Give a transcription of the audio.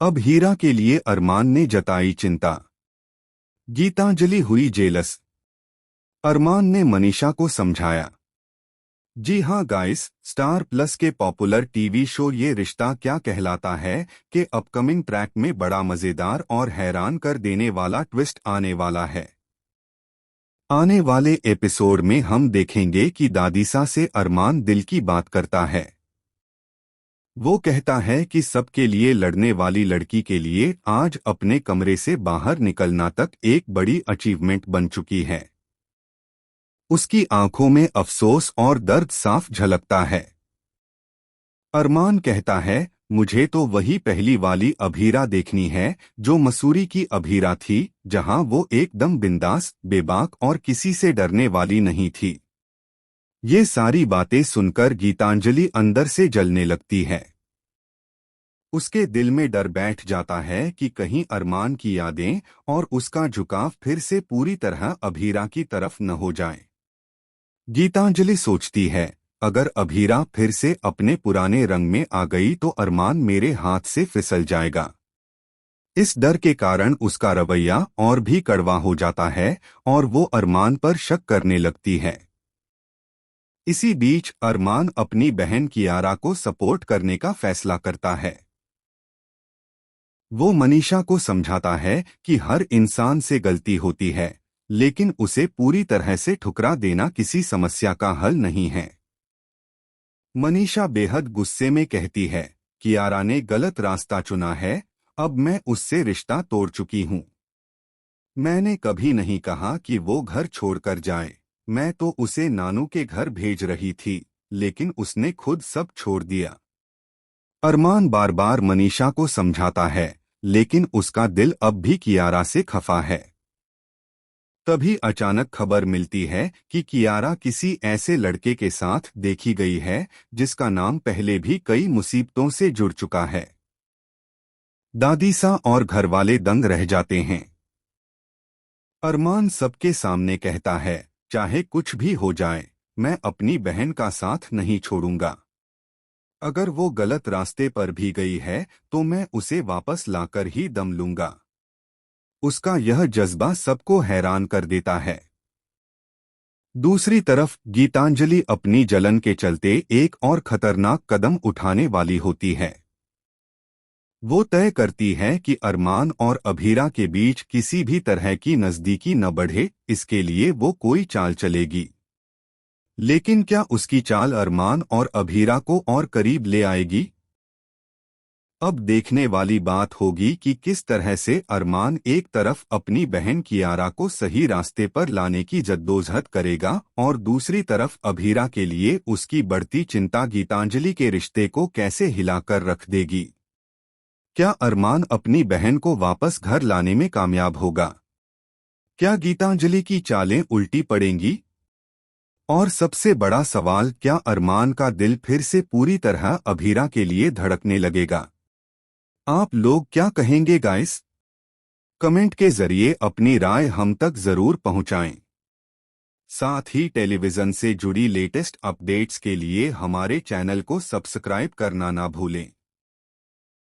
अब हीरा के लिए अरमान ने जताई चिंता। गीतांजलि हुई जेलस। अरमान ने मनीषा को समझाया। जी हाँ गाइस, स्टार प्लस के पॉपुलर टीवी शो ये रिश्ता क्या कहलाता है कि अपकमिंग ट्रैक में बड़ा मजेदार और हैरान कर देने वाला ट्विस्ट आने वाला है। आने वाले एपिसोड में हम देखेंगे कि दादीसा से अरमान दिल की बात करता है। वो कहता है कि सबके लिए लड़ने वाली लड़की के लिए आज अपने कमरे से बाहर निकलना तक एक बड़ी अचीवमेंट बन चुकी है। उसकी आंखों में अफसोस और दर्द साफ झलकता है। अरमान कहता है, मुझे तो वही पहली वाली अभीरा देखनी है जो मसूरी की अभीरा थी, जहां वो एकदम बिंदास, बेबाक और किसी से डरने वाली नहीं थी। ये सारी बातें सुनकर गीतांजलि अंदर से जलने लगती है। उसके दिल में डर बैठ जाता है कि कहीं अरमान की यादें और उसका झुकाव फिर से पूरी तरह अभीरा की तरफ न हो जाए। गीतांजलि सोचती है, अगर अभीरा फिर से अपने पुराने रंग में आ गई तो अरमान मेरे हाथ से फिसल जाएगा। इस डर के कारण उसका रवैया और भी कड़वा हो जाता है और वो अरमान पर शक करने लगती है। इसी बीच अरमान अपनी बहन कियारा को सपोर्ट करने का फैसला करता है। वो मनीषा को समझाता है कि हर इंसान से गलती होती है, लेकिन उसे पूरी तरह से ठुकरा देना किसी समस्या का हल नहीं है। मनीषा बेहद गुस्से में कहती है, कियारा ने गलत रास्ता चुना है, अब मैं उससे रिश्ता तोड़ चुकी हूँ। मैंने कभी नहीं कहा कि वो घर छोड़कर जाए, मैं तो उसे नानू के घर भेज रही थी, लेकिन उसने खुद सब छोड़ दिया। अरमान बार बार मनीषा को समझाता है, लेकिन उसका दिल अब भी कियारा से खफा है। तभी अचानक खबर मिलती है कि कियारा किसी ऐसे लड़के के साथ देखी गई है जिसका नाम पहले भी कई मुसीबतों से जुड़ चुका है। दादीसा और घरवाले दंग रह जाते हैं। अरमान सबके सामने कहता है, चाहे कुछ भी हो जाए, मैं अपनी बहन का साथ नहीं छोड़ूंगा। अगर वो गलत रास्ते पर भी गई है तो मैं उसे वापस लाकर ही दम लूंगा। उसका यह जज्बा सबको हैरान कर देता है। दूसरी तरफ गीतांजलि अपनी जलन के चलते एक और खतरनाक कदम उठाने वाली होती है। वो तय करती है कि अरमान और अभीरा के बीच किसी भी तरह की नजदीकी न बढ़े, इसके लिए वो कोई चाल चलेगी। लेकिन क्या उसकी चाल अरमान और अभीरा को और करीब ले आएगी? अब देखने वाली बात होगी कि किस तरह से अरमान एक तरफ अपनी बहन कियारा को सही रास्ते पर लाने की जद्दोजहद करेगा और दूसरी तरफ अभीरा के लिए उसकी बढ़ती चिंता गीतांजलि के रिश्ते को कैसे हिलाकर रख देगी। क्या अरमान अपनी बहन को वापस घर लाने में कामयाब होगा? क्या गीतांजलि की चालें उल्टी पड़ेंगी? और सबसे बड़ा सवाल, क्या अरमान का दिल फिर से पूरी तरह अभीरा के लिए धड़कने लगेगा? आप लोग क्या कहेंगे गाइस? कमेंट के जरिए अपनी राय हम तक जरूर पहुंचाएं। साथ ही टेलीविजन से जुड़ी लेटेस्ट अपडेट्स के लिए हमारे चैनल को सब्सक्राइब करना ना भूलें।